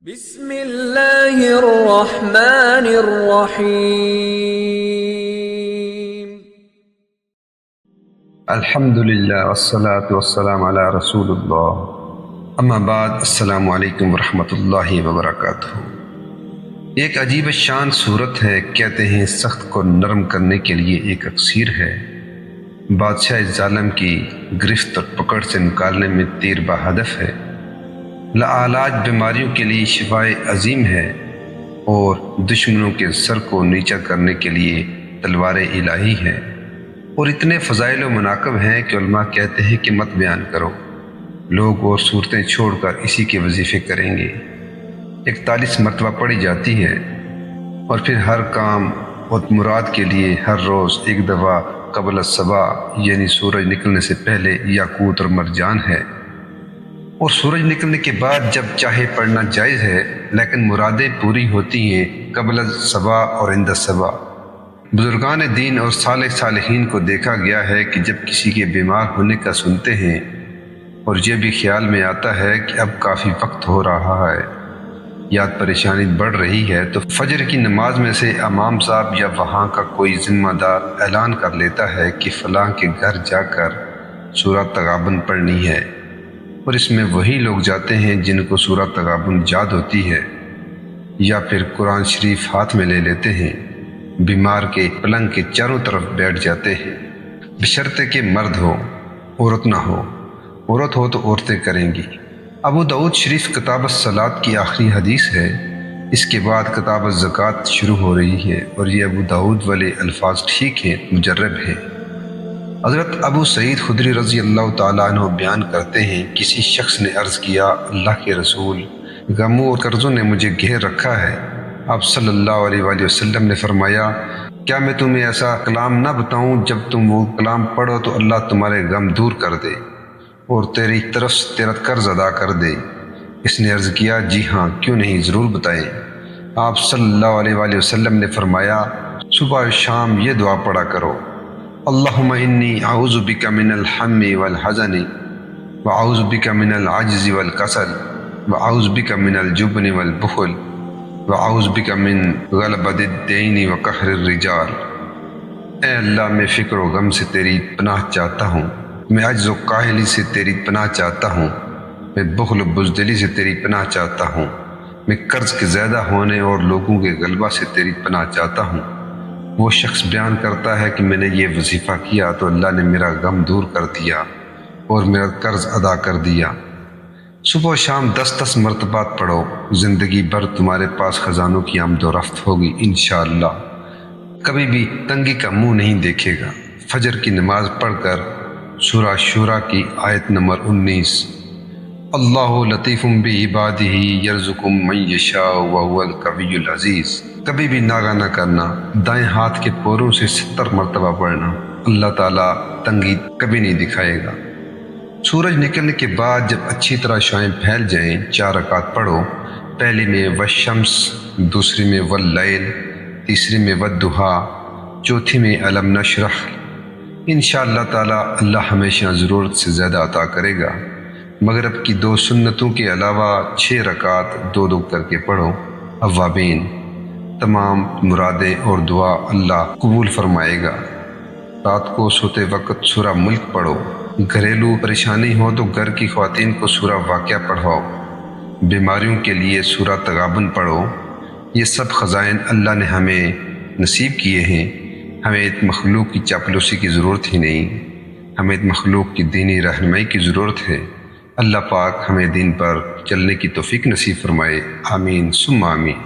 بسم اللہ الرحمن الرحیم۔ الحمدللہ والصلاة والسلام علی رسول اللہ، اما بعد، السلام علیکم ورحمۃ اللہ وبرکاتہ۔ ایک عجیب شان صورت ہے، کہتے ہیں سخت کو نرم کرنے کے لیے ایک اکسیر ہے۔ بادشاہ ظالم کی گرفت اور پکڑ سے نکالنے میں تیر بہدف ہے، لاعلاج بیماریوں کے لیے شفائے عظیم ہے، اور دشمنوں کے سر کو نیچا کرنے کے لیے تلوار الہی ہے۔ اور اتنے فضائل و مناقب ہیں کہ علماء کہتے ہیں کہ مت بیان کرو، لوگ اور صورتیں چھوڑ کر اسی کے وظیفے کریں گے۔ 41 مرتبہ پڑھی جاتی ہے، اور پھر ہر کام اور مراد کے لیے ہر روز ایک دفعہ قبل الصباح یعنی سورج نکلنے سے پہلے یاقوت اور مرجان ہے، اور سورج نکلنے کے بعد جب چاہے پڑھنا جائز ہے، لیکن مرادیں پوری ہوتی ہیں قبل الصباح اور عند الصباح۔ بزرگان دین اور صالح صالحین کو دیکھا گیا ہے کہ جب کسی کے بیمار ہونے کا سنتے ہیں اور یہ بھی خیال میں آتا ہے کہ اب کافی وقت ہو رہا ہے، یاد پریشانی بڑھ رہی ہے، تو فجر کی نماز میں سے امام صاحب یا وہاں کا کوئی ذمہ دار اعلان کر لیتا ہے کہ فلاں کے گھر جا کر سورہ تغابن پڑھنی ہے، اور اس میں وہی لوگ جاتے ہیں جن کو سورہ تغابن یاد ہوتی ہے، یا پھر قرآن شریف ہاتھ میں لے لیتے ہیں، بیمار کے پلنگ کے چاروں طرف بیٹھ جاتے ہیں، بشرطے کہ مرد ہو، عورت نہ ہو۔ عورت ہو تو عورتیں کریں گی۔ ابو داؤد شریف کتاب الصلاۃ کی آخری حدیث ہے، اس کے بعد کتاب الزکوٰۃ شروع ہو رہی ہے، اور یہ ابو داؤد والے الفاظ ٹھیک ہیں، مجرب ہیں۔ حضرت ابو سعید خدری رضی اللہ تعالیٰ عنہ بیان کرتے ہیں، کسی شخص نے عرض کیا، اللہ کے رسول، غموں اور قرضوں نے مجھے گھیر رکھا ہے۔ آپ صلی اللہ علیہ وآلہ وسلم نے فرمایا، کیا میں تمہیں ایسا کلام نہ بتاؤں جب تم وہ کلام پڑھو تو اللہ تمہارے غم دور کر دے اور تیری طرف سے تیرا قرض ادا کر دے؟ اس نے عرض کیا، جی ہاں، کیوں نہیں، ضرور بتائیں۔ آپ صلی اللہ علیہ وآلہ وسلم نے فرمایا، صبح و شام یہ دعا پڑھا کرو، اللہم انی اعوذ بک من الہم والحزن واعوذ بک من العجز والکسل واعوذ بک من الجبن والبخل واعوذ بک من غلبۃ الدین وقہر الرجال۔ اے اللہ، میں فکر و غم سے تیری پناہ چاہتا ہوں، میں عجز و کاہلی سے تیری پناہ چاہتا ہوں، میں بخل و بزدلی سے تیری پناہ چاہتا ہوں، میں قرض کے زیادہ ہونے اور لوگوں کے غلبہ سے تیری پناہ چاہتا ہوں۔ وہ شخص بیان کرتا ہے کہ میں نے یہ وظیفہ کیا تو اللہ نے میرا غم دور کر دیا اور میرا قرض ادا کر دیا۔ صبح و شام 10 مرتبہ پڑھو، زندگی بھر تمہارے پاس خزانوں کی آمد و رفت ہوگی انشاءاللہ، کبھی بھی تنگی کا منہ نہیں دیکھے گا۔ فجر کی نماز پڑھ کر سورہ شورى کی آیت نمبر 19، اللہ لطیف بعبادہ یرزق من یشاء وہو القوی العزیز، کبھی بھی ناغہ نہ کرنا، دائیں ہاتھ کے پوروں سے 70 مرتبہ پڑھنا، اللہ تعالیٰ تنگی کبھی نہیں دکھائے گا۔ سورج نکلنے کے بعد جب اچھی طرح شعاعیں پھیل جائیں، 4 رکعت پڑھو، پہلی میں والشمس، دوسری میں واللیل، تیسری میں والضحیٰ، چوتھی میں الم نشرح۔ انشاءاللہ تعالیٰ اللہ ہمیشہ ضرورت سے زیادہ عطا کرے گا۔ مغرب کی 2 سنتوں کے علاوہ 6 رکعت 2 کر کے پڑھو، اوابین۔ تمام مرادیں اور دعا اللہ قبول فرمائے گا۔ رات کو سوتے وقت سورہ ملک پڑھو۔ گھریلو پریشانی ہو تو گھر کی خواتین کو سورہ واقعہ پڑھاؤ۔ بیماریوں کے لیے سورہ تغابن پڑھو۔ یہ سب خزائن اللہ نے ہمیں نصیب کیے ہیں، ہمیں ایک مخلوق کی چاپلوسی کی ضرورت ہی نہیں، ہمیں ایک مخلوق کی دینی رہنمائی کی ضرورت ہے۔ اللہ پاک ہمیں دین پر چلنے کی توفیق نصیب فرمائے، آمین ثم آمین۔